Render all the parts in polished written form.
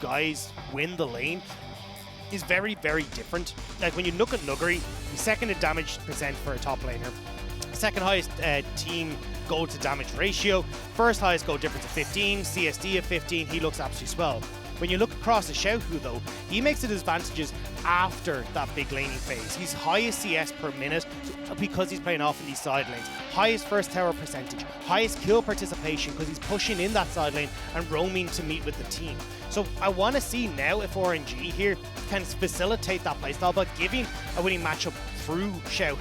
guys win the lane is very, very different. Like when you look at Nuguri, he's second in damage percent for a top laner, second highest team gold to damage ratio, first highest gold difference of 15, CSD of 15, he looks absolutely swell. When you look across the Xiaohu though, he makes it advantages after that big laning phase. He's highest CS per minute because he's playing off in these side lanes. Highest first tower percentage, highest kill participation because he's pushing in that side lane and roaming to meet with the team. So I want to see now if RNG here can facilitate that playstyle by giving a winning matchup through Xiaohu,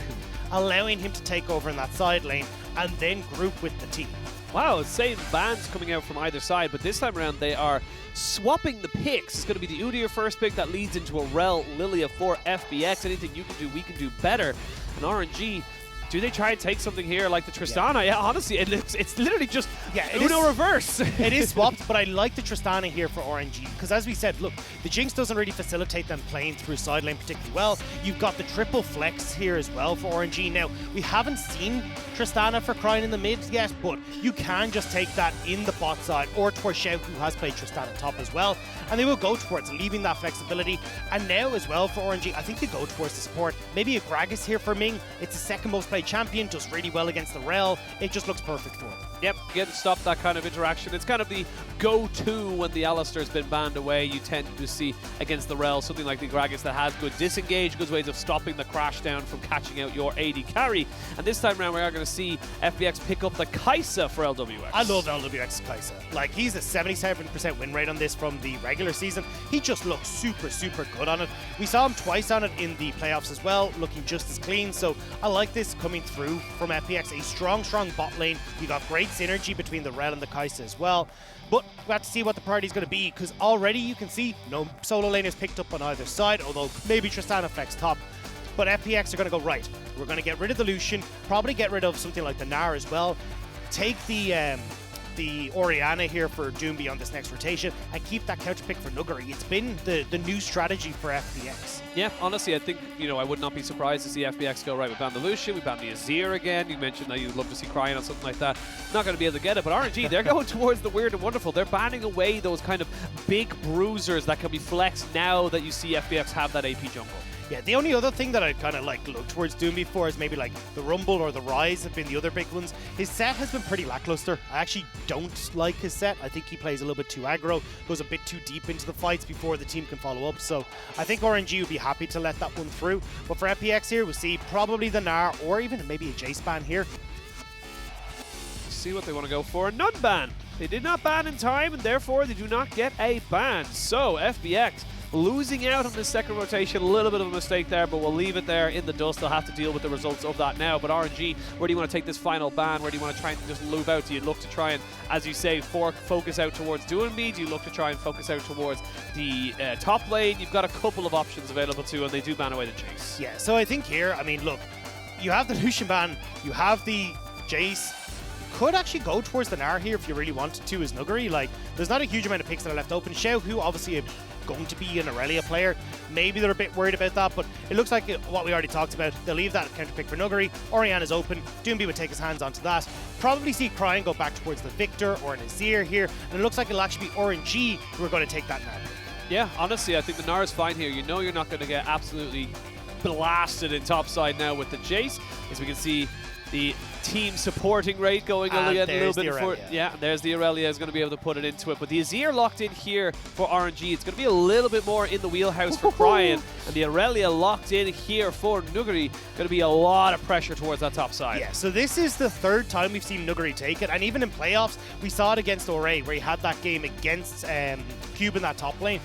allowing him to take over in that side lane and then group with the team. Wow, same bans coming out from either side, but this time around they are swapping the picks. It's going to be the Udyr first pick that leads into a Rel Lilia for FPX. Anything you can do, we can do better. And RNG, do they try and take something here like the Tristana? Yeah, honestly, it's literally just Uno reverse. It is swapped, but I like the Tristana here for RNG because as we said, look, the Jinx doesn't really facilitate them playing through side lane particularly well. You've got the triple flex here as well for RNG. Now, we haven't seen Tristana for crying in the mid yet, but you can just take that in the bot side or towards Xiao, who has played Tristana top as well, and they will go towards leaving that flexibility. And now as well for RNG, I think they go towards the support. Maybe a Gragas here for Ming. It's the second most played champion, does really well against the Rel. It just looks perfect for him. Yep, again, stop that kind of interaction. It's kind of the go-to when the Alistar's been banned away. You tend to see against the Rel something like the Gragas that has good disengage, good ways of stopping the crash down from catching out your AD carry. And this time around, we are going to see FPX pick up the Kai'Sa for LWX. I love LWX's Kai'Sa. Like, he's a 77% win rate on this from the regular season. He just looks super, super good on it. We saw him twice on it in the playoffs as well, looking just as clean. So I like this coming through from FPX. A strong bot lane. You got great synergy between the Rel and the Kai'Sa as well. But we have to see what the priority is going to be, because already you can see no solo laners picked up on either side, although maybe Tristana flex top. But FPX are going to go, right, we're going to get rid of the Lucian, probably get rid of something like the Gnar as well, take the Orianna here for Doomby on this next rotation, and keep that counter pick for Nuguri. It's been the new strategy for FPX. Yeah, honestly, I think, you know, I would not be surprised to see FPX go, right, we banned the Lucian, we banned the Azir again. You mentioned that you'd love to see Cryon on something like that. Not going to be able to get it, but RNG, they're going towards the weird and wonderful. They're banning away those kind of big bruisers that can be flexed now that you see FPX have that AP jungle. Yeah, the only other thing that I kind of like look towards Doomby for is maybe like the Rumble or the Rise have been the other big ones. His set has been pretty lackluster. I actually don't like his set. I think he plays a little bit too aggro, goes a bit too deep into the fights before the team can follow up. So I think RNG would be happy to let that one through. But for FPX here, we'll see probably the Gnar or even maybe a Jace ban here. See what they want to go for. None ban. They did not ban in time, and therefore they do not get a ban. So FPX losing out on this second rotation, a little bit of a mistake there, but we'll leave it there in the dust. They'll have to deal with the results of that now. But RNG, where do you want to take this final ban? Where do you want to try and just move out? Do you look to try and, as you say, focus out towards Doomby? Do you look to try and focus out towards the top lane? You've got a couple of options available too, and they do ban away the Jace. Yeah, so I think here, I mean, look, you have the Lucian ban, you have the Jace. Could actually go towards the Gnar here if you really wanted to as Nuguri. Like, there's not a huge amount of picks that are left open. Xiao, who obviously going to be an Aurelia player, maybe they're a bit worried about that, but it looks like what we already talked about. They'll leave that counter pick for Nuguri. Orianna's open. Doomby would take his hands onto that. Probably see Cryon go back towards the Victor or an Azir here, and it looks like it'll actually be RNG who are going to take that Gnar. Yeah, honestly, I think the Gnar is fine here. You know you're not going to get absolutely blasted in top side now with the Jace, as we can see the team supporting rate going a little bit before. Yeah, and there's the Aurelia is going to be able to put it into it. But the Azir locked in here for RNG. It's going to be a little bit more in the wheelhouse for Cryon. And the Aurelia locked in here for Nuguri. Going to be a lot of pressure towards that top side. Yeah, so this is the third time we've seen Nuguri take it. And even in playoffs, we saw it against Ore, where he had that game against Cube in that top lane.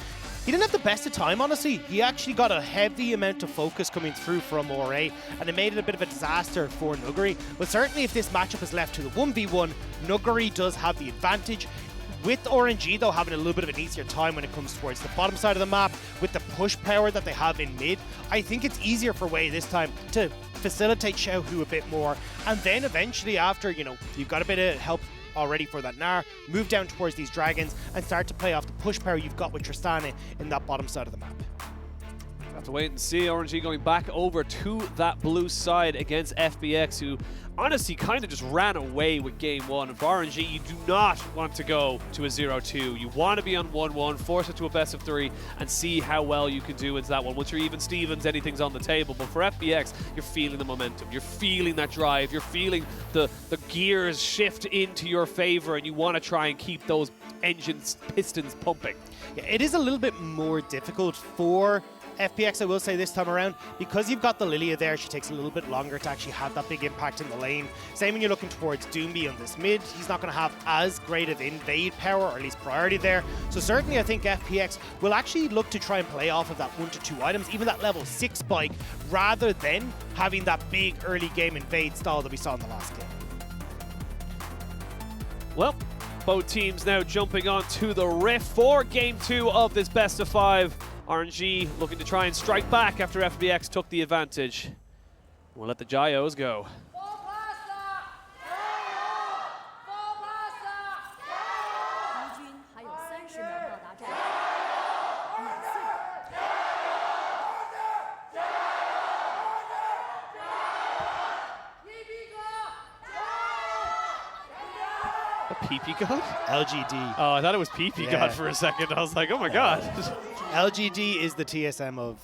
He didn't have the best of time, honestly. He actually got a heavy amount of focus coming through from Ore, and it made it a bit of a disaster for Nuguri. But certainly if this matchup is left to the 1v1, Nuguri does have the advantage. With RNG, though, having a little bit of an easier time when it comes towards the bottom side of the map, with the push power that they have in mid, I think it's easier for Wei this time to facilitate Xiaohu a bit more. And then eventually after, you know, you've got a bit of help already for that Gnar, move down towards these dragons and start to play off the push power you've got with Tristana in that bottom side of the map. Have to wait and see. RNG going back over to that blue side against FPX, who honestly kind of just ran away with game one. And for RNG, you do not want to go to a 0-2. You want to be on 1-1, force it to a best of 3, and see how well you can do into that one. Once you're even Stevens, anything's on the table. But for FPX, you're feeling the momentum. You're feeling that drive. You're feeling the gears shift into your favor, and you want to try and keep those engines, pistons pumping. Yeah, it is a little bit more difficult for FPX, I will say, this time around, because you've got the Lilia there. She takes a little bit longer to actually have that big impact in the lane. Same when you're looking towards Doomby on this mid. He's not going to have as great of invade power, or at least priority there. So certainly I think FPX will actually look to try and play off of that 1 to 2 items, even that level 6 spike, rather than having that big early game invade style that we saw in the last game. Well, both teams now jumping on to the Rift for game 2 of this best of 5. RNG looking to try and strike back after FPX took the advantage. We'll let the Gyos go. A PP God? LGD. Oh, I thought it was PP God for a second. I was like, oh my god. LGD is the TSM of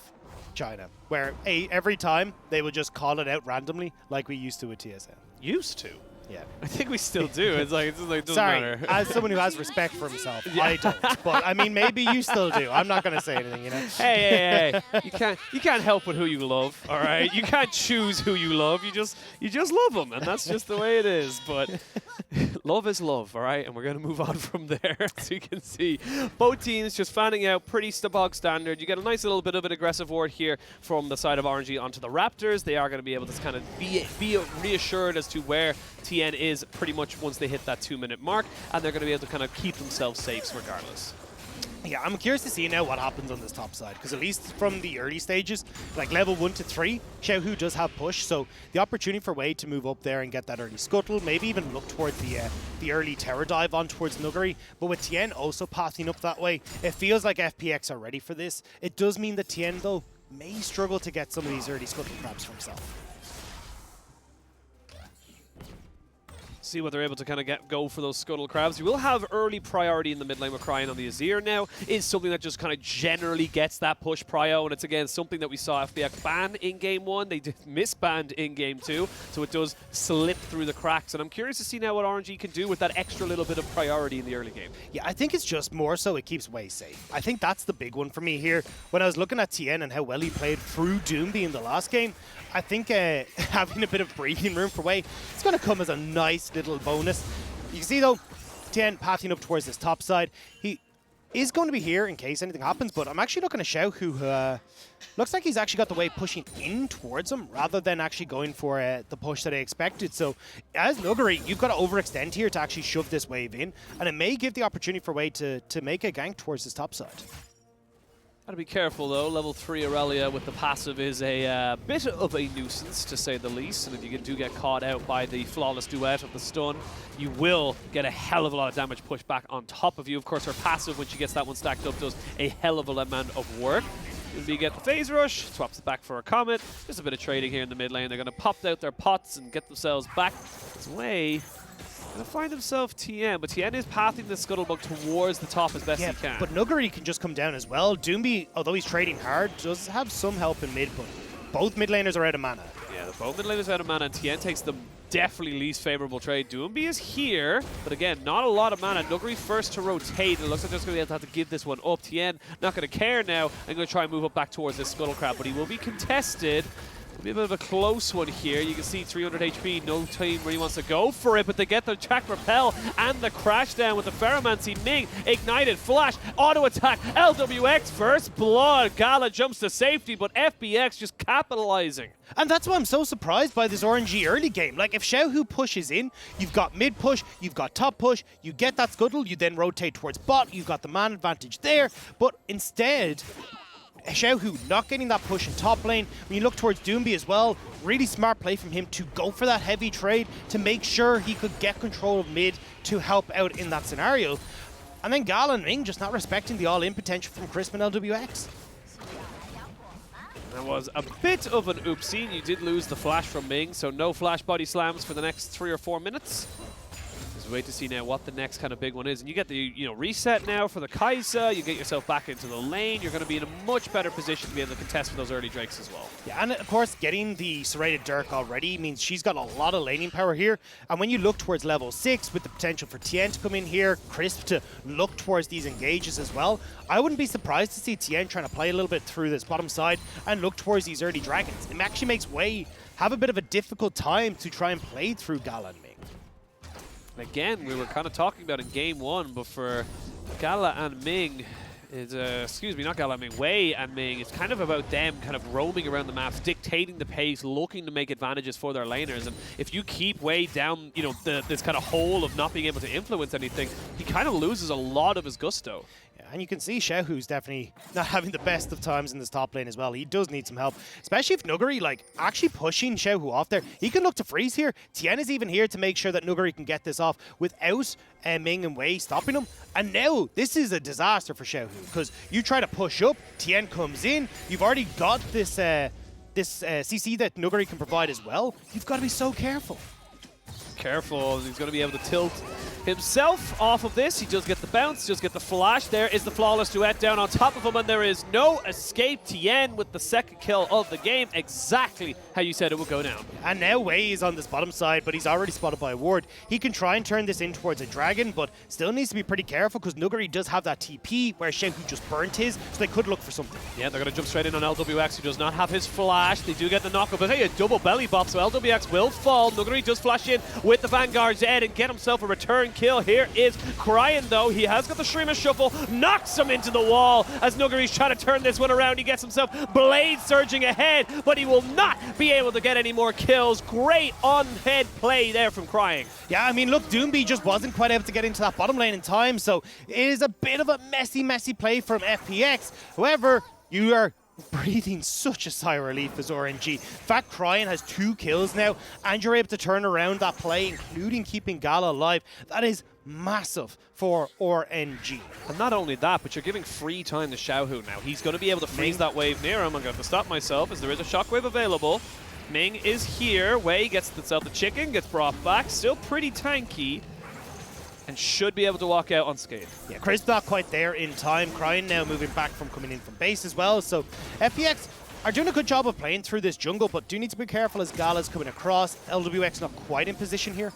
China, where every time they would just call it out randomly like we used to with TSM. Used to? Yeah. I think we still do. It's like, it doesn't Sorry, matter. as someone who has respect for himself, I don't. But I mean, maybe you still do. I'm not going to say anything, you know. Hey, you can't help with who you love, all right? You can't choose who you love. You just love them, and that's just the way it is. But love is love, all right? And we're going to move on from there. As you can see, both teams just fanning out pretty bog standard. You get a nice little bit of an aggressive ward here from the side of RNG onto the Raptors. They are going to be able to kind of be reassured as to where TN is pretty much once they hit that 2-minute mark, and they're going to be able to kind of keep themselves safe regardless. Yeah, I'm curious to see now what happens on this top side, because at least from the early stages, like level 1 to 3, Xiaohu does have push, so the opportunity for Wade to move up there and get that early scuttle, maybe even look towards the early tower dive on towards Nuggery. But with Tien also passing up that way, it feels like FPX are ready for this. It does mean that Tien, though, may struggle to get some of these early scuttle crabs for himself. See what they're able to kind of go for those scuttle crabs. You will have early priority in the mid lane with Crying on the Azir now. Is something that just kind of generally gets that push prio, and it's again something that we saw FPX ban in game 1. They did misbanned in game 2, so it does slip through the cracks. And I'm curious to see now what RNG can do with that extra little bit of priority in the early game. Yeah, I think it's just more so it keeps Wei safe. I think that's the big one for me here. When I was looking at Tien and how well he played through Doomby in the last game, I think having a bit of breathing room for Wei, it's going to come as a nice little bonus. You can see, though, Tien pathing up towards this top side. He is going to be here in case anything happens, but I'm actually looking at Xiao, who looks like he's actually got the Wei pushing in towards him rather than actually going for the push that I expected. So as Nuggery, you've got to overextend here to actually shove this wave in, and it may give the opportunity for Wei to make a gank towards this top side. Gotta be careful though. Level 3 Aurelia with the passive is a bit of a nuisance, to say the least. And if you do get caught out by the flawless duet of the stun, you will get a hell of a lot of damage pushed back on top of you. Of course, her passive, when she gets that one stacked up, does a hell of a amount of work. You get the phase rush, swaps it back for a comet. Just a bit of trading here in the mid lane. They're gonna pop out their pots and get themselves back. This way. Gonna find himself Tien, but Tien is pathing the Scuttlebug towards the top as best he can. But Nuggery can just come down as well. Doomby, although he's trading hard, does have some help in mid, but both mid laners are out of mana. Yeah, both mid laners are out of mana, and Tien takes the definitely least favorable trade. Doomby is here, but again, not a lot of mana. Nuggery first to rotate. It looks like they're just going to have to give this one up. Tien not going to care now. I'm going to try and move up back towards this Scuttle Crab, but he will be contested. It'll be a bit of a close one here. You can see 300 HP, no team really wants to go for it, but they get the Jack Repel and the crash down with the Ferromancy. Ming, ignited, flash, auto attack, LWX, first blood. Gala jumps to safety, but FPX just capitalizing. And that's why I'm so surprised by this RNG early game. Like, if Xiaohu pushes in, you've got mid push, you've got top push, you get that scuttle, you then rotate towards bot, you've got the man advantage there, but instead, Xiaohu not getting that push in top lane. When you look towards Doomby as well, really smart play from him to go for that heavy trade to make sure he could get control of mid to help out in that scenario. And then Gala and Ming just not respecting the all-in potential from Crispin LWX. That was a bit of an oopsie. You did lose the flash from Ming, so no flash body slams for the next 3 or 4 minutes. Just wait to see now what the next kind of big one is. And you get the reset now for the Kai'Sa. You get yourself back into the lane. You're going to be in a much better position to be able to contest for those early Drakes as well. Yeah, and of course, getting the serrated Dirk already means she's got a lot of laning power here. And when you look towards level 6, with the potential for Tien to come in here, Crisp to look towards these engages as well, I wouldn't be surprised to see Tien trying to play a little bit through this bottom side and look towards these early dragons. It actually makes Wei have a bit of a difficult time to try and play through Gala and Ming. Again, we were kind of talking about in game 1, but for Gala and Ming, excuse me, not Gala and Ming, Wei and Ming, it's kind of about them kind of roaming around the maps, dictating the pace, looking to make advantages for their laners. And if you keep Wei down, this kind of hole of not being able to influence anything, he kind of loses a lot of his gusto. And you can see Xiaohu's definitely not having the best of times in this top lane as well. He does need some help, especially if Nuguri, actually pushing Xiaohu off there. He can look to freeze here. Tien is even here to make sure that Nuguri can get this off without Ming and Wei stopping him. And now this is a disaster for Xiaohu, because you try to push up, Tien comes in, you've already got this CC that Nuguri can provide as well. You've got to be so careful. Careful, he's going to be able to tilt himself off of this. He does get the bounce, does get the flash. There is the flawless duet down on top of him, and there is no escape. Tien with the second kill of the game. Exactly how you said it would go down. And now Wei is on this bottom side, but he's already spotted by a ward. He can try and turn this in towards a dragon, but still needs to be pretty careful because Nuguri does have that TP where Xiaohu just burnt his, so they could look for something. Yeah, they're going to jump straight in on LWX, who does not have his flash. They do get the knockup, but hey, a double belly bop, so LWX will fall. Nuguri does flash in with the Vanguard's Ed and get himself a return kill. Here is Cryin, though. He has got the Streamer Shuffle, knocks him into the wall as Nuguri's trying to turn this one around. He gets himself Blade surging ahead, but he will not be able to get any more kills. Great on-head play there from Cryin. Yeah, I mean, look, Doomby just wasn't quite able to get into that bottom lane in time, so it is a bit of a messy play from FPX. However, you are breathing such a sigh of relief as RNG. In fact, Cryin has 2 kills now, and you're able to turn around that play, including keeping Gala alive. That is massive for RNG. And not only that, but you're giving free time to Xiaohu now. He's going to be able to freeze that wave near him. I'm going to have to stop myself as there is a shockwave available. Ming is here. Wei gets himself the chicken, gets brought back. Still pretty tanky, and should be able to walk out unscathed. Yeah, Chris not quite there in time. Cryin now moving back from coming in from base as well. So FPX are doing a good job of playing through this jungle, but do need to be careful as Gala's coming across. LWX not quite in position here.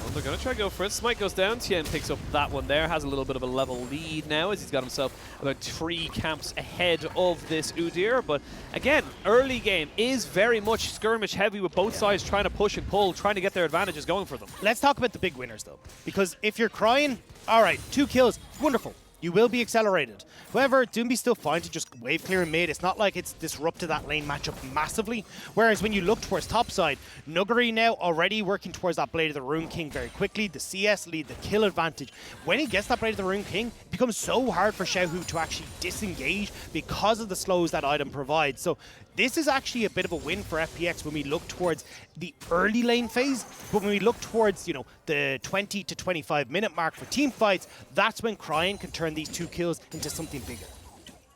Well, they're going to try to go for it. Smite goes down. Tien picks up that one there. Has a little bit of a level lead now as he's got himself about 3 camps ahead of this Udyr. But again, early game is very much skirmish heavy with both sides trying to push and pull, trying to get their advantages going for them. Let's talk about the big winners, though. Because if you're Cryin, all right, 2 kills, wonderful. You will be accelerated. However, Doomby's still fine to just wave clear in mid. It's not like it's disrupted that lane matchup massively. Whereas when you look towards topside, Nuguri now already working towards that Blade of the Rune King very quickly. The CS lead, the kill advantage. When he gets that Blade of the Rune King, it becomes so hard for Xiaohu to actually disengage because of the slows that item provides. So this is actually a bit of a win for FPX when we look towards the early lane phase. But when we look towards, the 20 to 25 minute mark for team fights, that's when Cryin can turn these 2 kills into something bigger.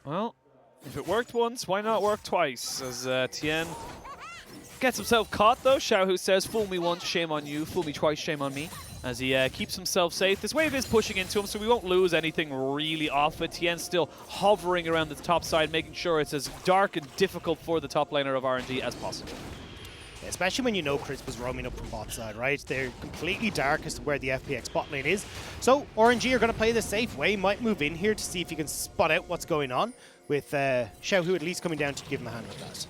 Well, if it worked once, why not work twice? As Tien gets himself caught, though. Xiaohu says, fool me once, shame on you. Fool me twice, shame on me. As he keeps himself safe. This wave is pushing into him, so we won't lose anything really off it. Tien's still hovering around the top side, making sure it's as dark and difficult for the top laner of RNG as possible. Especially when you know Chris was roaming up from bot side, right? They're completely dark as to where the FPX bot lane is. So RNG are going to play this safe way. Might move in here to see if he can spot out what's going on, with Xiaohu at least coming down to give him a hand with that.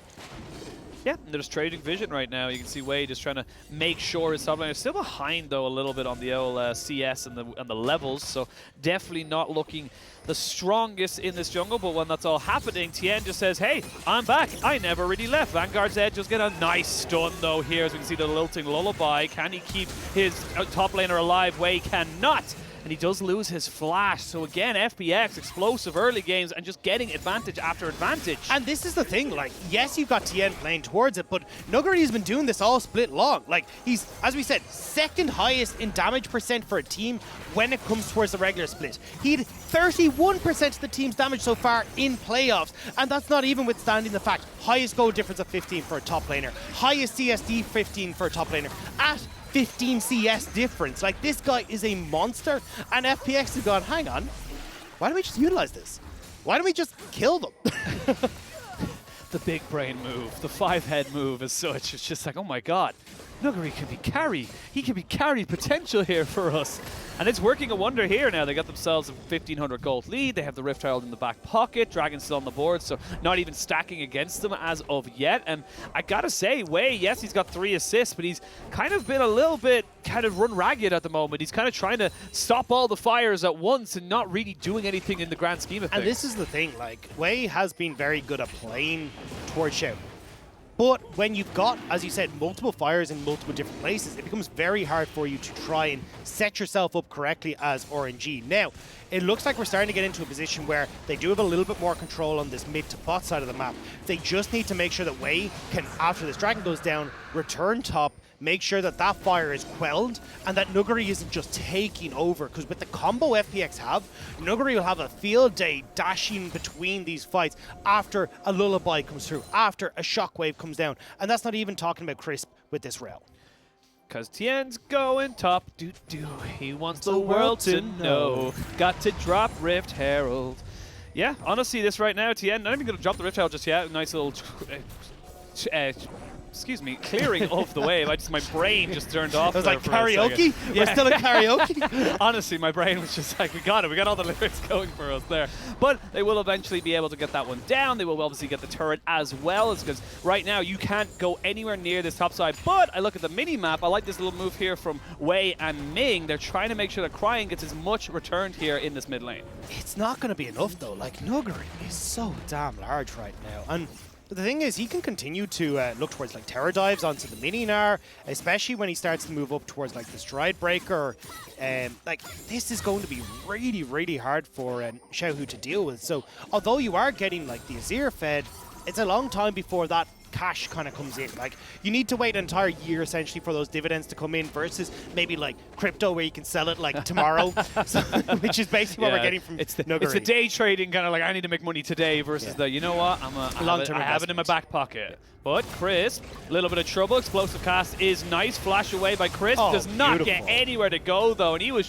Yeah, they're just trading vision right now. You can see Wei just trying to make sure his top laner is still behind, though, a little bit on the old CS and the levels. So definitely not looking the strongest in this jungle. But when that's all happening, Tien just says, hey, I'm back. I never really left. Vanguard's Edge just get a nice stun, though, here as we can see the lilting lullaby. Can he keep his top laner alive? Wei cannot. and he does lose his flash. So again, FPX, explosive early games, and just getting advantage after advantage. And this is the thing, like, yes, you've got Tien playing towards it, but Nuggery has been doing this all split long. Like, he's, as we said, second highest in damage percent for a team when it comes towards the regular split. He had 31% of the team's damage so far in playoffs, and that's not even withstanding the fact highest goal difference of 15 for a top laner, highest CSD 15 for a top laner, at 15 CS difference. Like, this guy is a monster, and FPX has gone, hang on, why don't we just utilize this? Why don't we just kill them? The big brain move, the 5-head move as such. It's just like, oh my god, Nuggery can be carry. He can be carry potential here for us. And it's working a wonder here now. They got themselves a 1,500 gold lead. They have the Rift Herald in the back pocket. Dragon's still on the board, so not even stacking against them as of yet. And I gotta say, Wei, yes, he's got 3 assists, but he's kind of been a little bit kind of run ragged at the moment. He's kind of trying to stop all the fires at once and not really doing anything in the grand scheme of things. And this is the thing, like, Wei has been very good at playing towards Xiao. But when you've got, as you said, multiple fires in multiple different places, it becomes very hard for you to try and set yourself up correctly as RNG. Now, it looks like we're starting to get into a position where they do have a little bit more control on this mid to bot side of the map. They just need to make sure that Wei can, after this dragon goes down, return top, make sure that that fire is quelled and that Nuggery isn't just taking over, because with the combo FPX have, Nuggery will have a field day dashing between these fights after a lullaby comes through, after a shockwave comes down, and that's not even talking about Crisp with this rail. Because Tien's going top, doo-doo. He wants the world to know. Got to drop Rift Herald. Yeah, honestly, this right now, Tien, not even going to drop the Rift Herald just yet. Nice little excuse me, clearing of the wave. My brain just turned off. It was like karaoke? Yeah. We're still in karaoke? Honestly, my brain was just like, we got it. We got all the lyrics going for us there. But they will eventually be able to get that one down. They will obviously get the turret as well, because right now you can't go anywhere near this top side. But I look at the mini-map. I like this little move here from Wei and Ming. They're trying to make sure that Crying gets as much returned here in this mid lane. It's not going to be enough, though. Like, Nuggery is so damn large right now. And the thing is, he can continue to look towards like terror dives onto the mini Gnar, especially when he starts to move up towards like the stride breaker. Like, this is going to be really, really hard for Xiaohu to deal with. So although you are getting like the Azir fed, it's a long time before that cash kind of comes in. Like, you need to wait an entire year essentially for those dividends to come in, versus maybe like crypto where you can sell it like tomorrow, so, which is basically what we're getting from Nuggery. It's the day trading kind of like, I need to make money today versus the, you know what, I have it in my back pocket. Yeah. But Crisp, a little bit of trouble. Explosive cast is nice. Flash away by Crisp. Does not get anywhere to go, though. And he was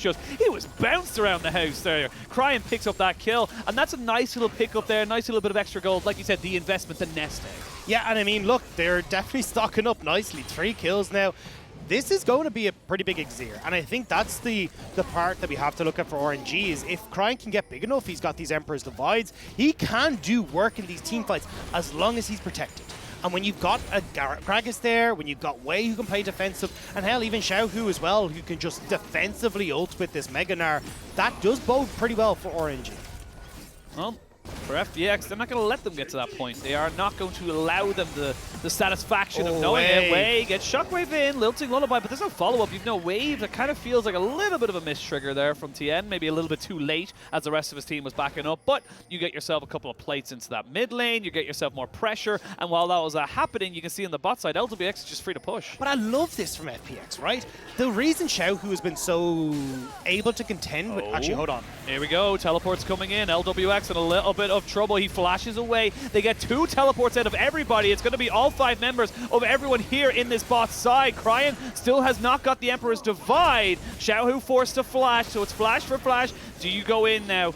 bounced around the house there. Crying picks up that kill. And that's a nice little pickup there. Nice little bit of extra gold. Like you said, the investment, the nest egg. Yeah, and I mean, look, they're definitely stocking up nicely. 3 kills now. This is going to be a pretty big Exir, and I think that's the part that we have to look at for RNG, is if Crying can get big enough, he's got these Emperor's Divides, he can do work in these team fights as long as he's protected. And when you've got a Gragas there, when you've got Wei who can play defensive, and hell, even Xiaohu as well, who can just defensively ult with this Mega Gnar, that does bode pretty well for RNG. Well, for FPX, they're not going to let them get to that point. They are not going to allow them the satisfaction of knowing it. Wei gets Shockwave in, lilting Lullaby, but there's no follow-up. You've no wave. It kind of feels like a little bit of a miss trigger there from Tien, maybe a little bit too late as the rest of his team was backing up, but you get yourself a couple of plates into that mid lane, you get yourself more pressure, and while that was happening, you can see on the bot side, LPX is just free to push. But I love this from FPX, right? The reason Xiaohu has been so able to contend with... Actually, hold on. Here we go. Teleports coming in. LWX in a little bit of trouble. He flashes away. They get 2 teleports out of everybody. It's going to be all 5 members of everyone here in this bot side. Crying still has not got the Emperor's Divide. Xiaohu forced to flash, so it's flash for flash. Do you go in now?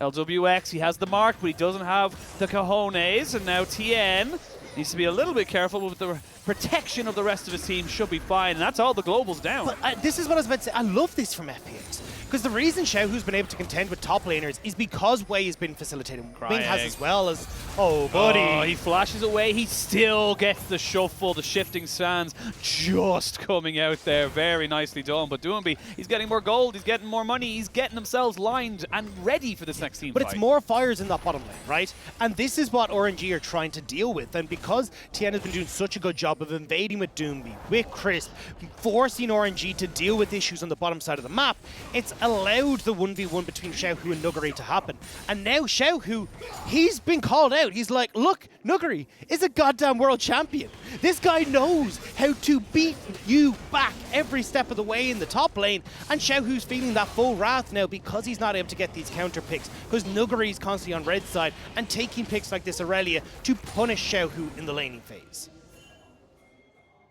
LWX, he has the mark, but he doesn't have the cojones. And now Tien needs to be a little bit careful with the protection of the rest of his team. Should be fine. And that's all the globals down. But this is what I was about to say. I love this from FPX. Because the reason Xiaohu's been able to contend with top laners is because Wei has been facilitating. Ming has as well, as Oh, buddy. Oh, he flashes away. He still gets the shuffle. The shifting sands just coming out there. Very nicely done. But Doomby, he's getting more gold. He's getting more money. He's getting themselves lined and ready for this next team But fight. it's more fires in that bottom lane, right? And this is what RNG are trying to deal with. And because Tien has been doing such a good job of invading with Doomby, with Crisp, forcing RNG to deal with issues on the bottom side of the map, it's allowed the 1v1 between Xiaohu and Nuguri to happen. And now Xiaohu, he's been called out. He's like, look, Nuguri is a goddamn world champion. This guy knows how to beat you back every step of the way in the top lane. And Xiaohu's feeling that full wrath now because he's not able to get these counter picks. Because Nuguri is constantly on red side and taking picks like this Aurelia to punish Xiaohu in the laning phase.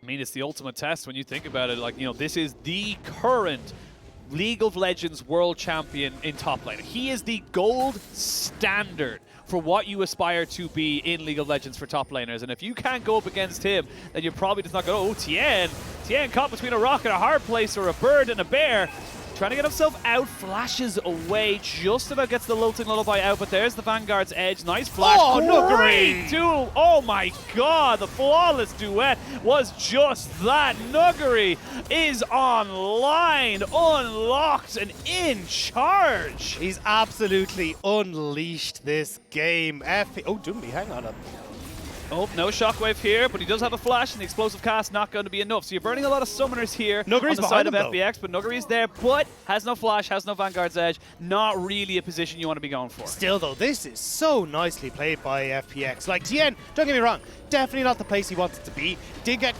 I mean, it's the ultimate test when you think about it. Like, you know, this is the current League of Legends world champion in top lane. He is the gold standard for what you aspire to be in League of Legends for top laners. And if you can't go up against him, then you're probably just not going, oh, Tien caught between a rock and a hard place, or a bird and a bear. Trying to get himself out, flashes away, just about gets the Lilting Lullaby out, but there's the Vanguard's edge. Nice flash. Oh, Nuguri! Nuguri! Oh my god, the flawless duet was just that. Nuguri is online, unlocked, and in charge. He's absolutely unleashed this game. Oh, Doomby, hang on. Oh, no shockwave here, but he does have a flash, and the explosive cast not going to be enough. So you're burning a lot of summoners here Nuguri's on the side of behind him, FPX, but Nuguri is there, but has no flash, has no Vanguard's edge. Not really a position you want to be going for. Still, though, this is so nicely played by FPX. Like, Tien, don't get me wrong, definitely not the place he wanted to be. Did get...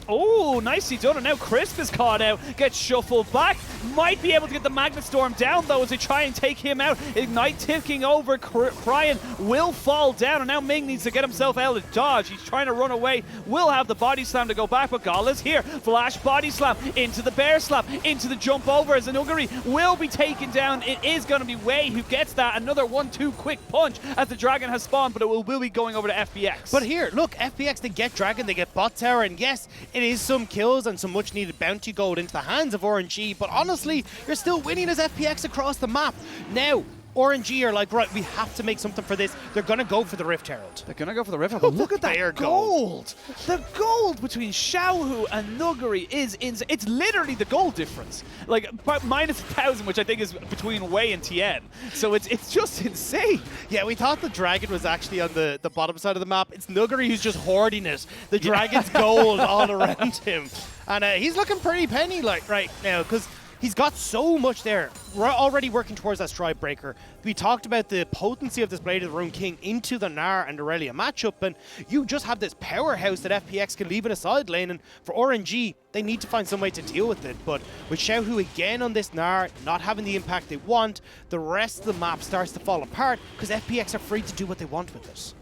Oh, nicely done. And now Crisp is caught out, gets shuffled back. Might be able to get the Magnet Storm down, though, as they try and take him out. Ignite ticking over. Brian will fall down, and now Ming needs to get himself out of dodge. He's trying to run away. Will have the body slam to go back, but Gala's here. Flash body slam into the bear slap, into the jump over, as Nuguri will be taken down. It is going to be Wei who gets that. Another 1-2 quick punch as the Dragon has spawned, but it will be going over to FPX. But here, look, FPX, they get Dragon, they get bot tower, and yes, it is some kills and some much needed bounty gold into the hands of RNG, but honestly, you're still winning as FPX across the map. Now, RNG are like, right, we have to make something for this. They're going to go for the Rift Herald. They're going to go for the Rift Herald, but look at that gold. The gold between Xiaohu and Nuguri is insane. It's literally the gold difference. Like, minus 1,000, which I think is between Wei and Tien. So it's just insane. Yeah, we thought the Dragon was actually on the bottom side of the map. It's Nuguri who's just hoarding it. The Dragon's gold all around him. And he's looking pretty penny like right now, because he's got so much there. We're already working towards that stride breaker. We talked about the potency of this Blade of the Rune King into the Gnar and Aurelia matchup, and you just have this powerhouse that FPX can leave in a side lane, and for RNG, they need to find some way to deal with it. But with Xiaohu again on this Gnar, not having the impact they want, the rest of the map starts to fall apart because FPX are free to do what they want with it.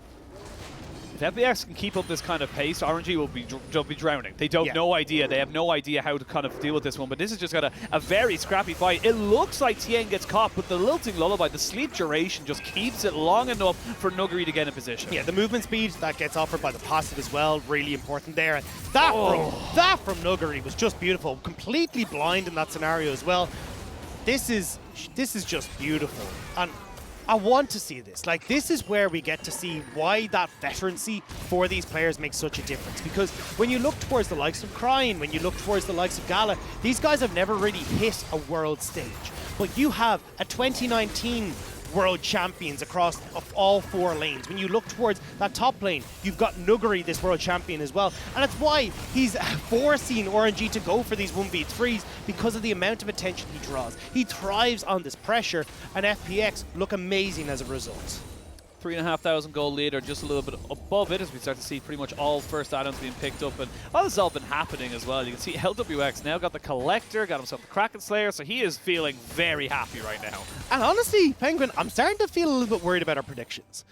If FPX can keep up this kind of pace, RNG will be drowning. They don't no idea. They have no idea how to kind of deal with this one. But this has just got a very scrappy fight. It looks like Tien gets caught, but the Lilting Lullaby, the sleep duration, just keeps it long enough for Nuguri to get in position. Yeah, the movement speed that gets offered by the passive as well, really important there. And that from Nuguri was just beautiful. Completely blind in that scenario as well. This is just beautiful. And I want to see this. Like, this is where we get to see why that veterancy for these players makes such a difference. Because when you look towards the likes of Crying, when you look towards the likes of Gala, these guys have never really hit a world stage. But you have a 2019 world champions across all 4 lanes. When you look towards that top lane, you've got Nuguri, this world champion as well. And it's why he's forcing RNG to go for these 1v3s, because of the amount of attention he draws. He thrives on this pressure, and FPX look amazing as a result. 3,500 gold lead, or just a little bit above it, as we start to see pretty much all first items being picked up, and all this has all been happening as well. You can see LWX now got the Collector, got himself the Kraken Slayer, so he is feeling very happy right now. And honestly, Penguin, I'm starting to feel a little bit worried about our predictions.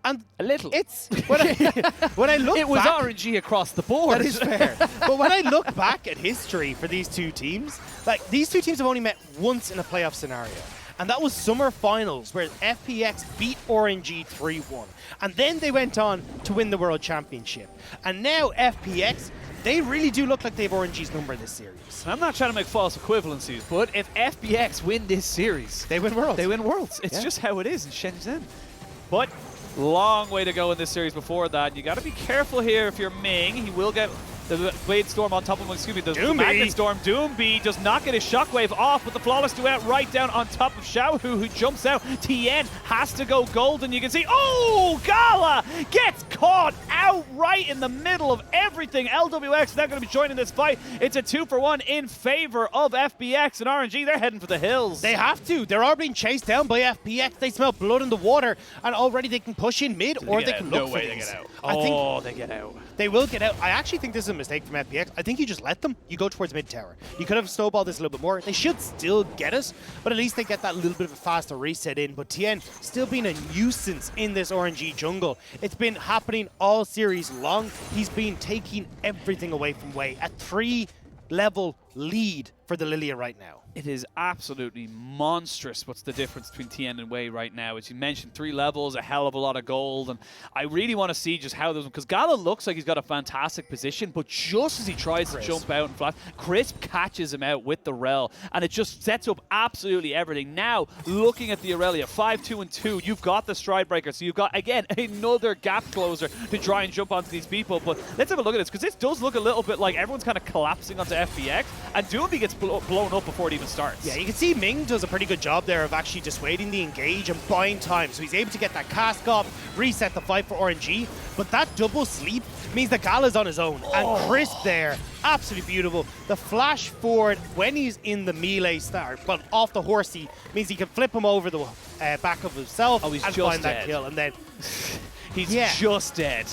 And a little. It's when I look it was back, RNG across the board. That is fair. But when I look back at history for these two teams, like, these two teams have only met once in a playoff scenario. And that was Summer Finals, where FPX beat RNG 3-1. And then they went on to win the World Championship. And now FPX, they really do look like they have RNG's number this series. And I'm not trying to make false equivalencies, but if FPX win this series, they win Worlds. They win Worlds. It's just how it is in Shenzhen. But Long way to go in this series before that. You got to be careful here if you're Ming. He will get the Blade Storm on top of him, excuse me, the Magnet Storm. Doomby does not get his Shockwave off, but the Flawless Duet right down on top of Xiaohu, who jumps out. Tien has to go golden. You can see, oh, Gala gets caught out right in the middle of everything. LWX not going to be joining this fight. It's a 2-for-1 in favor of FPX and RNG. They're heading for the hills. They have to. They're all being chased down by FPX. They smell blood in the water, and already they can push in mid, or they can look for things. They get out. Oh, they get out. They will get out. I actually think this is a mistake from FPX. I think you just let them. You go towards mid tower. You could have snowballed this a little bit more. They should still get us, but at least they get that little bit of a faster reset in. But Tien still being a nuisance in this RNG jungle. It's been happening all series long. He's been taking everything away from Wei. A 3-level lead for the Lilia right now. It is absolutely monstrous what's the difference between Tien and Wei right now. As you mentioned, 3 levels, a hell of a lot of gold, and I really want to see just how those, because Gala looks like he's got a fantastic position, but just as he tries to jump out and flash, Crisp catches him out with the Rel, and it just sets up absolutely everything. Now, looking at the Aurelia, 5-2-2, you've got the Stride Breaker, so you've got, again, another gap closer to try and jump onto these people, but let's have a look at this, because this does look a little bit like everyone's kind of collapsing onto FPX, and Doomby gets blown up before it even starts. Yeah, you can see Ming does a pretty good job there of actually dissuading the engage and buying time. So he's able to get that cast off, reset the fight for RNG. But that double sleep means that Gala's on his own. And Crisp there, absolutely beautiful. The flash forward when he's in the melee start, but off the horsey, means he can flip him over the back of himself and find that kill. And then he's just dead.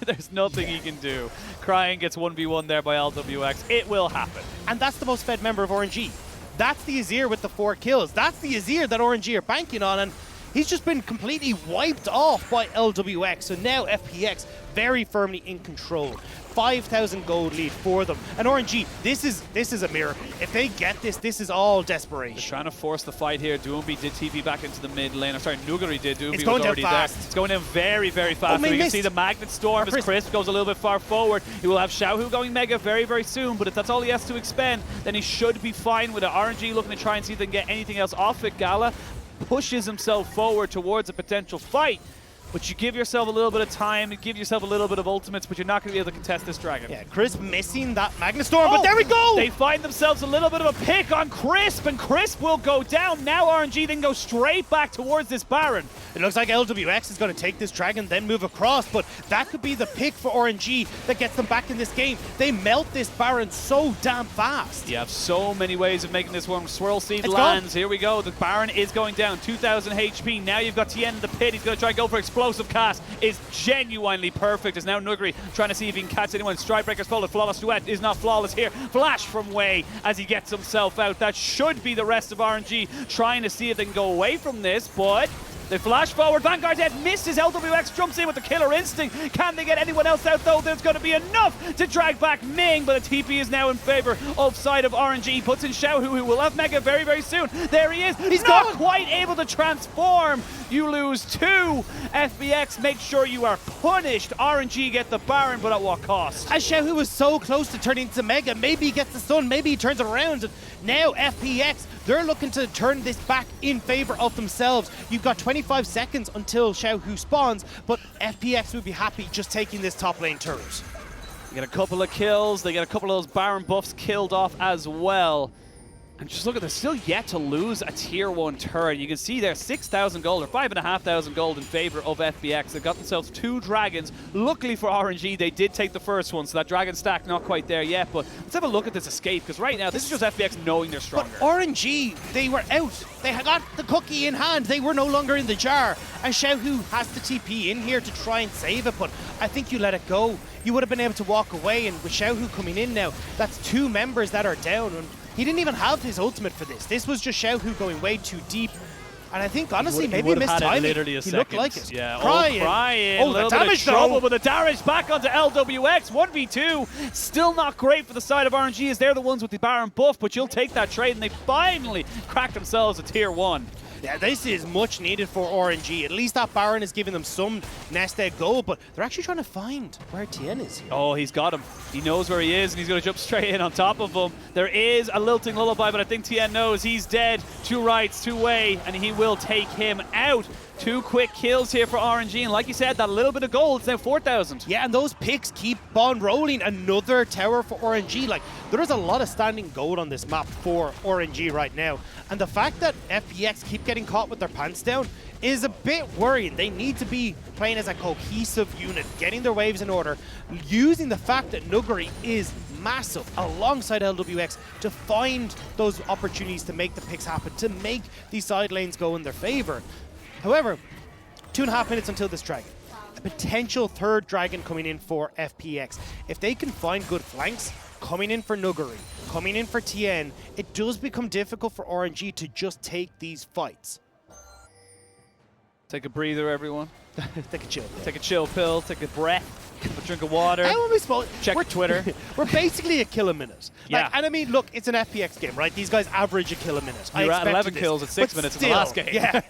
There's nothing he can do. Crying gets 1v1 there by LWX. It will happen. And that's the most fed member of RNG. That's the Azir with the 4 kills. That's the Azir that RNG are banking on, and he's just been completely wiped off by LWX. So now FPX very firmly in control. 5,000 gold lead for them. And RNG, this is a miracle. If they get this, this is all desperation. They're trying to force the fight here. Doomby did TP back into the mid lane. I'm sorry, Nuguri did. Doomby it's going was already down fast. there. It's going down very, very fast. You can see the Magnet Storm as Crisp goes a little bit far forward. He will have Xiaohu going Mega very, very soon, but if that's all he has to expend, then he should be fine with it. RNG looking to try and see if they can get anything else off it. Gala pushes himself forward towards a potential fight. But you give yourself a little bit of time, you give yourself a little bit of ultimates, but you're not going to be able to contest this dragon. Yeah, Crisp missing that Magnet Storm, but there we go! They find themselves a little bit of a pick on Crisp, and Crisp will go down. Now RNG then go straight back towards this Baron. It looks like LWX is going to take this dragon, then move across, but that could be the pick for RNG that gets them back in this game. They melt this Baron so damn fast. You have so many ways of making this one. Swirl Seed lands. Here we go. The Baron is going down. 2,000 HP. Now you've got Tien in the pit. He's going to try and go for Explosive Cast. Is genuinely perfect. Is now Nuguri trying to see if he can catch anyone. Stride Breaker's folded. Flawless Duet is not flawless here. Flash from Wei as he gets himself out. That should be the rest of RNG trying to see if they can go away from this, but they flash forward. Vanguard head misses. LWX jumps in with the Killer Instinct. Can they get anyone else out, though? There's going to be enough to drag back Ming, but the TP is now in favor of side of RNG. Puts in Xiaohu, who will have Mega very, very soon. There he is. He's not quite able to transform. You lose 2. FPX, make sure you are punished. RNG get the Baron, but at what cost? As Xiaohu was so close to turning into Mega, maybe he gets the stun, maybe he turns it around. And now FPX, they're looking to turn this back in favor of themselves. You've got 25 seconds until Xiaohu spawns, but FPX would be happy just taking this top lane turret. They get a couple of kills. They get a couple of those Baron buffs killed off as well. And just look at this, still yet to lose a tier 1 turret. You can see there 6,000 gold or 5,500 gold in favor of FPX. They've got themselves 2 dragons. Luckily for RNG, they did take the first one, so that dragon stack not quite there yet. But let's have a look at this escape, because right now this is just FPX knowing they're stronger. But RNG, they were out. They had got the cookie in hand. They were no longer in the jar. And Xiaohu has to TP in here to try and save it, but I think you let it go. You would have been able to walk away, and with Xiaohu coming in now, that's 2 members that are down. And he didn't even have his ultimate for this. This was just Xiaohu going way too deep. And I think, honestly, maybe he missed timing. Literally a he second. looked like it. Yeah, crying. Oh, the damage trouble, but the damage back onto LWX. 1v2. Still not great for the side of RNG, as they're the ones with the Baron buff, but you'll take that trade, and they finally cracked themselves a tier 1. Yeah, this is much needed for RNG. At least that Baron is giving them some nest egg gold, but they're actually trying to find where Tien is here. Oh, he's got him. He knows where he is, and he's going to jump straight in on top of him. There is a lilting lullaby, but I think Tien knows he's dead. 2 rights, 2 way, and he will take him out. 2 quick kills here for RNG, and like you said, that little bit of gold, it's now 4,000. Yeah, and those picks keep on rolling. Another tower for RNG. Like, there is a lot of standing gold on this map for RNG right now. And the fact that FPX keep getting caught with their pants down is a bit worrying. They need to be playing as a cohesive unit, getting their waves in order, using the fact that Nuguri is massive alongside LWX to find those opportunities to make the picks happen, to make these side lanes go in their favor. However, 2.5 minutes until this dragon. A potential third dragon coming in for FPX. If they can find good flanks, coming in for Nuguri, coming in for TN, it does become difficult for RNG to just take these fights. Take a breather, everyone. Take a chill. Yeah. Take a chill pill, take a breath, a drink of water. How are we supposed? Check Twitter. We're basically a kill a minute. Yeah. And I mean, look, it's an FPX game, right? These guys average a kill a minute. You're at 11 kills at 6 minutes in the last game. Yeah.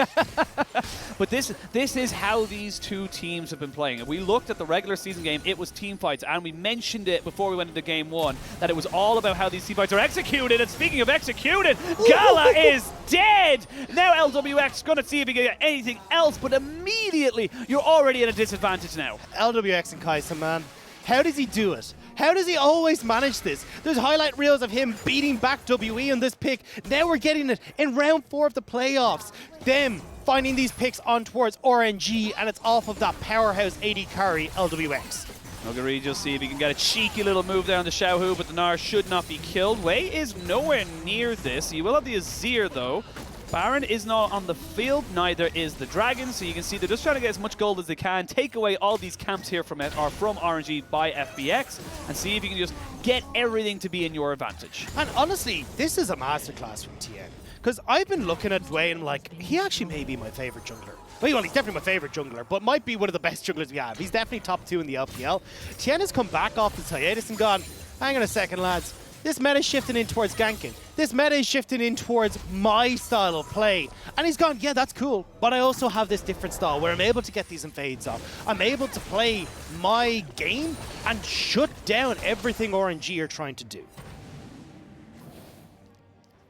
But this is how these two teams have been playing. If we looked at the regular season game, it was team fights, and we mentioned it before we went into game 1 that it was all about how these team fights are executed. And speaking of executed, Gala is dead. Now LWX going to see if he can get anything else, but immediately you're already at a disadvantage now. LWX and Kaisa, man. How does he do it? How does he always manage this? There's highlight reels of him beating back WE on this pick. Now we're getting it in round 4 of the playoffs. Them finding these picks on towards RNG, and it's off of that powerhouse AD carry, LWX. Nuguri just see if he can get a cheeky little move there on the Xiaohu, but the Gnar should not be killed. Wei is nowhere near this. He will have the Azir though. Baron is not on the field, neither is the Dragon, so you can see they're just trying to get as much gold as they can, take away all these camps here from RNG by FPX, and see if you can just get everything to be in your advantage. And honestly, this is a masterclass from TN. Because I've been looking at Wei and like, he actually may be my favorite jungler. Well, he's definitely my favorite jungler, but might be one of the best junglers we have. He's definitely top 2 in the LPL. TN has come back off his hiatus and gone, hang on a second, lads. This meta is shifting in towards ganking. This meta is shifting in towards my style of play. And he's gone, yeah, that's cool, but I also have this different style where I'm able to get these invades off. I'm able to play my game and shut down everything RNG are trying to do.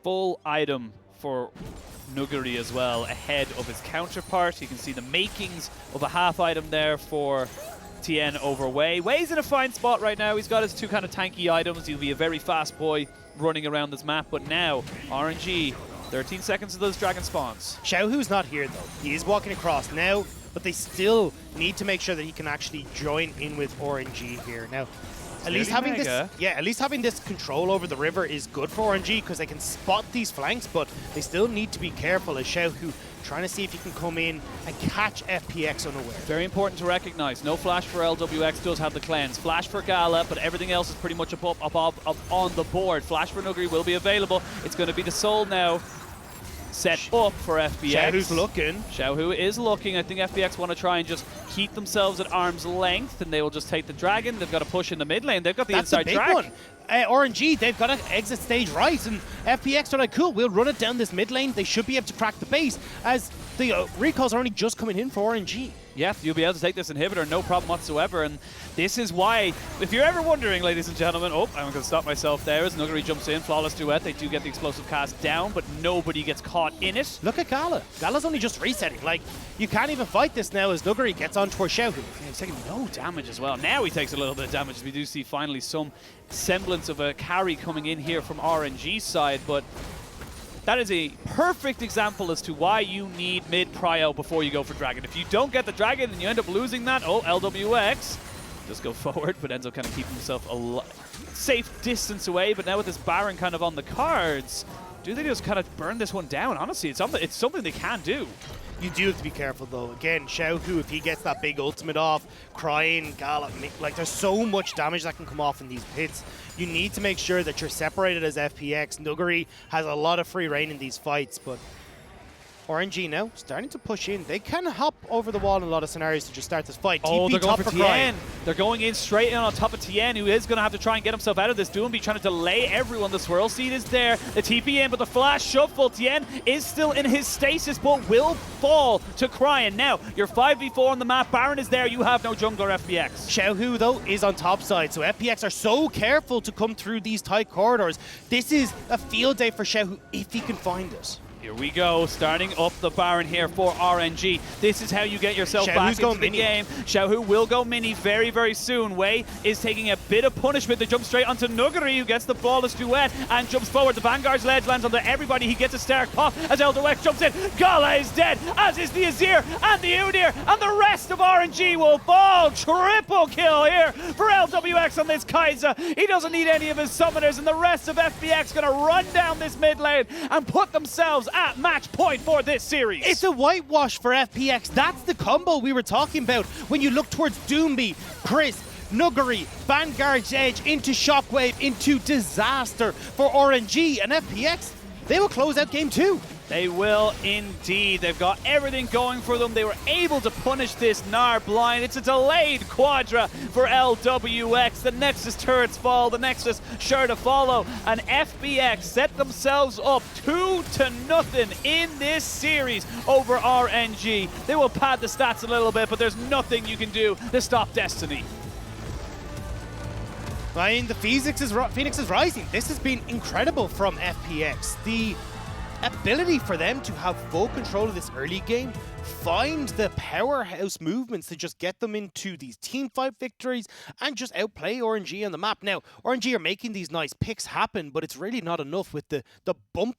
Full item for Nuguri as well, ahead of his counterpart. You can see the makings of a half item there for TN over Wei. Wei's in a fine spot right now. He's got his 2 kind of tanky items. He'll be a very fast boy running around this map, but now RNG, 13 seconds of those dragon spawns. Xiaohu's not here though. He is walking across now, but they still need to make sure that he can actually join in with RNG here. Now, at least having this control over the river is good for RNG because they can spot these flanks, but they still need to be careful as Xiaohu trying to see if he can come in and catch FPX unaware. Very important to recognize. No flash for LWX, does have the cleanse. Flash for Gala, but everything else is pretty much up on the board. Flash for Nuguri will be available. It's going to be the Soul now set up for FPX. Xiaohu's looking. Xiaohu is looking. I think FPX want to try and just keep themselves at arm's length, and they will just take the Dragon. They've got to push in the mid lane. They've got the inside track. One. RNG, they've got to exit stage right, and FPX are like, cool, we'll run it down this mid lane. They should be able to crack the base, as the recalls are only just coming in for RNG. Yeah, you'll be able to take this inhibitor, no problem whatsoever, and this is why, if you're ever wondering, ladies and gentlemen, I'm going to stop myself there as Nuguri jumps in, flawless duet, they do get the explosive cast down, but nobody gets caught in it. Look at Gala. Gala's only just resetting, like, you can't even fight this now as Nuguri gets on towards Xiaohu. Yeah, he's taking no damage as well. Now he takes a little bit of damage, as we do see finally some semblance of a carry coming in here from RNG's side, but that is a perfect example as to why you need mid-prio before you go for Dragon. If you don't get the Dragon and you end up losing that, LWX just go forward, but ends up kind of keeping himself a safe distance away. But now with this Baron kind of on the cards, do they just kind of burn this one down? Honestly, it's something they can do. You do have to be careful though. Again, Xiaohu, if he gets that big ultimate off, crying, Gala, like there's so much damage that can come off in these pits. You need to make sure that you're separated as FPX. Nuguri has a lot of free reign in these fights, but RNG now starting to push in. They can hop over the wall in a lot of scenarios to just start this fight. Oh, TP they're going top for Tien. They're going in straight in on top of Tien, who is going to have to try and get himself out of this. Doomby trying to delay everyone. The swirl seed is there. The TP in, but the flash shuffle. Tien is still in his stasis, but will fall to Cryan. Now, you're 5v4 on the map. Baron is there. You have no jungler, FPX. Xiaohu, though, is on top side, so FPX are so careful to come through these tight corridors. This is a field day for Xiaohu if he can find it. Here we go, starting up the Baron here for RNG. This is how you get yourself back into the game. Xiaohu will go mini very, very soon. Wei is taking a bit of punishment. They jump straight onto Nuguri, who gets the flawless duet and jumps forward. The Vanguard's ledge lands onto everybody. He gets a Stark pop as Elderwex jumps in. Gala is dead, as is the Azir and the Udyr, and the rest of RNG will fall. Triple kill here for LWX on this Kai'Sa. He doesn't need any of his summoners, and the rest of FPX going to run down this mid lane and put themselves at match point for this series. It's a whitewash for FPX. That's the combo we were talking about. When you look towards Doomby, Chris, Nuguri, Vanguard's Edge into Shockwave, into disaster for RNG, and FPX, they will close out game 2. They will indeed. They've got everything going for them. They were able to punish this Gnar blind. It's a delayed Quadra for LWX. The Nexus turrets fall. The Nexus sure to follow. And FPX set themselves up 2-0 in this series over RNG. They will pad the stats a little bit, but there's nothing you can do to stop Destiny. I mean, the Phoenix is rising. This has been incredible from FPX. The ability for them to have full control of this early game, find the powerhouse movements to just get them into these team fight victories and just outplay RNG on the map. Now, RNG are making these nice picks happen, but it's really not enough with the bumper